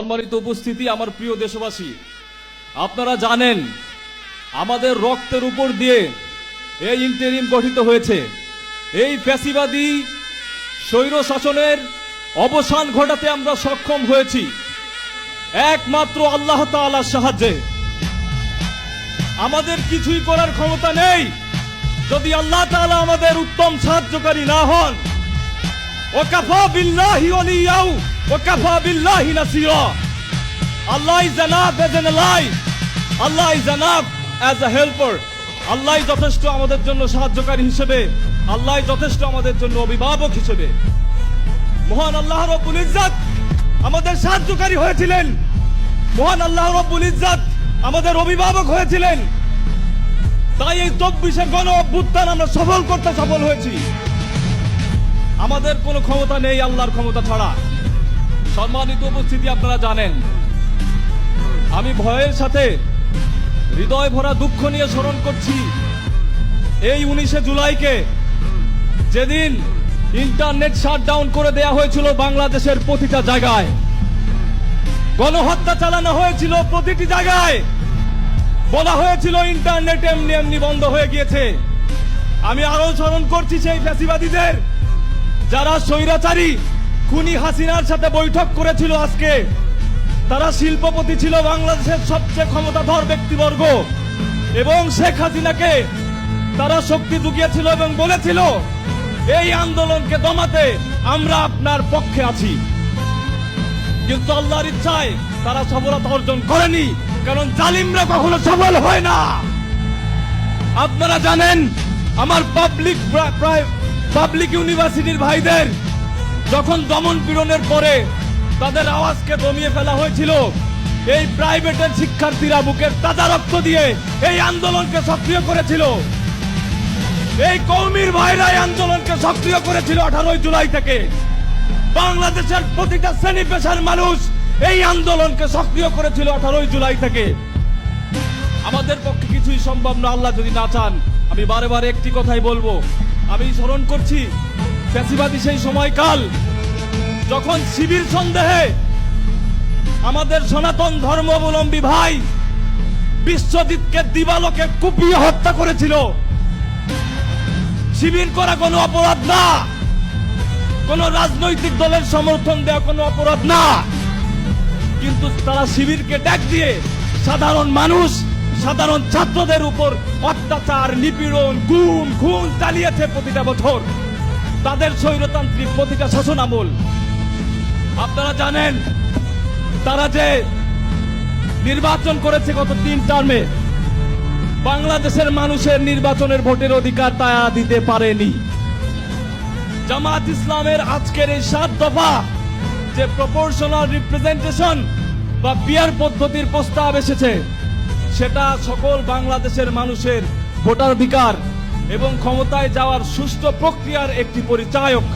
সম্মানিত উপস্থিতি, আমার প্রিয় দেশবাসী, আপনারা জানেন আমাদের রক্তের উপর দিয়ে এই ইন্টারিম গঠিত হয়েছে। এই ফ্যাসিবাদী স্বৈর শাসনের অবসান ঘটাতে আমরা সক্ষম হয়েছি একমাত্র আল্লাহ তাআলার সাহায্যে। আমাদের কিছুই করার ক্ষমতা নেই যদি আল্লাহ তাআলা আমাদের উত্তম সাহায্যকারী না হন। ওয়াকাফা বিল্লাহি ওয়ালিয়াউ ওয়াকাফা বিল্লাহি নাসিরা। Allah is enough as an ally, Allah is enough as a helper. Allah যথেষ্ট আমাদের জন্য সাহায্যকারী হিসেবে, আল্লাহ যথেষ্ট আমাদের জন্য অভিভাবক হিসেবে। মহান আল্লাহ রব্বুল ইজ্জত আমাদের সাহায্যকারী হয়েছিলেন, মহান আল্লাহ রব্বুল ইজ্জত আমাদের অভিভাবক হয়েছিলেন। তাই এই 24-এর গণ অভ্যুত্থান আমরা সফল করতে সফল হয়েছি। আমাদের কোনো ক্ষমতা নেই আল্লাহর ক্ষমতা ছাড়া। সম্মানিত উপস্থিতি, আপনারা জানেন আমি ভয়ের সাথে হৃদয় ভরা দুঃখ নিয়ে স্মরণ করছি এই 19শে জুলাইকে, যেদিন ইন্টারনেট শাটডাউন করে দেয়া হয়েছিল বাংলাদেশের প্রতিটা জায়গায়, গণহত্যা চালানো হয়েছিল প্রতিটি জায়গায়, বলা হয়েছিল ইন্টারনেট এমনি এমনি বন্ধ হয়ে গিয়েছে। আমি আরো স্মরণ করছি সেই ফ্যাসিবাদীদের যারা স্বৈরাচারী খুনি হাসিনার সাথে বৈঠক করেছিল। আজকে তারা শিল্পপতি ছিল, বাংলাদেশের সবচেয়ে ক্ষমতাধর ব্যক্তিবর্গ, এবং শেখ হাসিনাকে তারা শক্তি জুগিয়েছিল এবং বলেছিল এই আন্দোলনকে দমাতে আমরা আপনার পক্ষে আছি। কিন্তু আল্লাহর ইচ্ছায় তারা সফলতা অর্জন করেনি, কারণ জালিমরা কখনো সফল হয় না। আপনারা জানেন আমার পাবলিক ইউনিভার্সিটির ভাইদের যখন দমন পীড়নের পরে তাদের আওয়াজকে দমিয়ে ফেলা হয়েছিল, এই প্রাইভেটের শিক্ষার্থীরা বুকের তাজা রক্ত দিয়ে এই আন্দোলনকে সক্রিয় করেছিল। এই কওমির ভাইরা এই আন্দোলনকে সক্রিয় করেছিল 18 জুলাই থেকে। বাংলাদেশের প্রতিটা শ্রেণী পেশার মানুষ এই আন্দোলনকে সক্রিয় করেছিল 18 জুলাই থেকে। আমাদের পক্ষে কিছুই সম্ভব না আল্লাহ যদি না চান। আমি বারে বারে একটি কথাই বলবো, আমি স্মরণ করছি ফ্যাসিবাদী সেই সময়কাল যখন শিবির সন্দেহে আমাদের সনাতন ধর্মাবলম্বী ভাই বিশ্বজিৎকে দিবালোকে কুপিয়ে হত্যা করেছিল। শিবির করা কোনো অপরাধ না, কোন রাজনৈতিক দলের সমর্থন দেওয়া কোনো অপরাধ না, কিন্তু তারা শিবিরকে ডাক দিয়ে সাধারণ মানুষ, সাধারণ ছাত্রদের উপর অত্যাচার, নিপীড়ন, গুম খুন চালিয়েছে প্রতিটা বছর তাদের স্বৈরতান্ত্রিক প্রতিটা শাসন আমল। আপনারা জানেন তারা যে নির্বাচন করেছে গত 3 টার্মে, বাংলাদেশের মানুষের নির্বাচনের ভোটের অধিকার তা দিতে পারেনি। জামাত ইসলামের আজকের এই 7 দফা যে প্রপোর্শনাল রিপ্রেজেন্টেশন বা পিয়ার পদ্ধতির প্রস্তাব এসেছে, সেটা সকল বাংলাদেশের মানুষের ভোটাধিকার এবং ক্ষমতায় যাওয়ার সুষ্ঠু প্রক্রিয়ার একটি পরিচায়ক।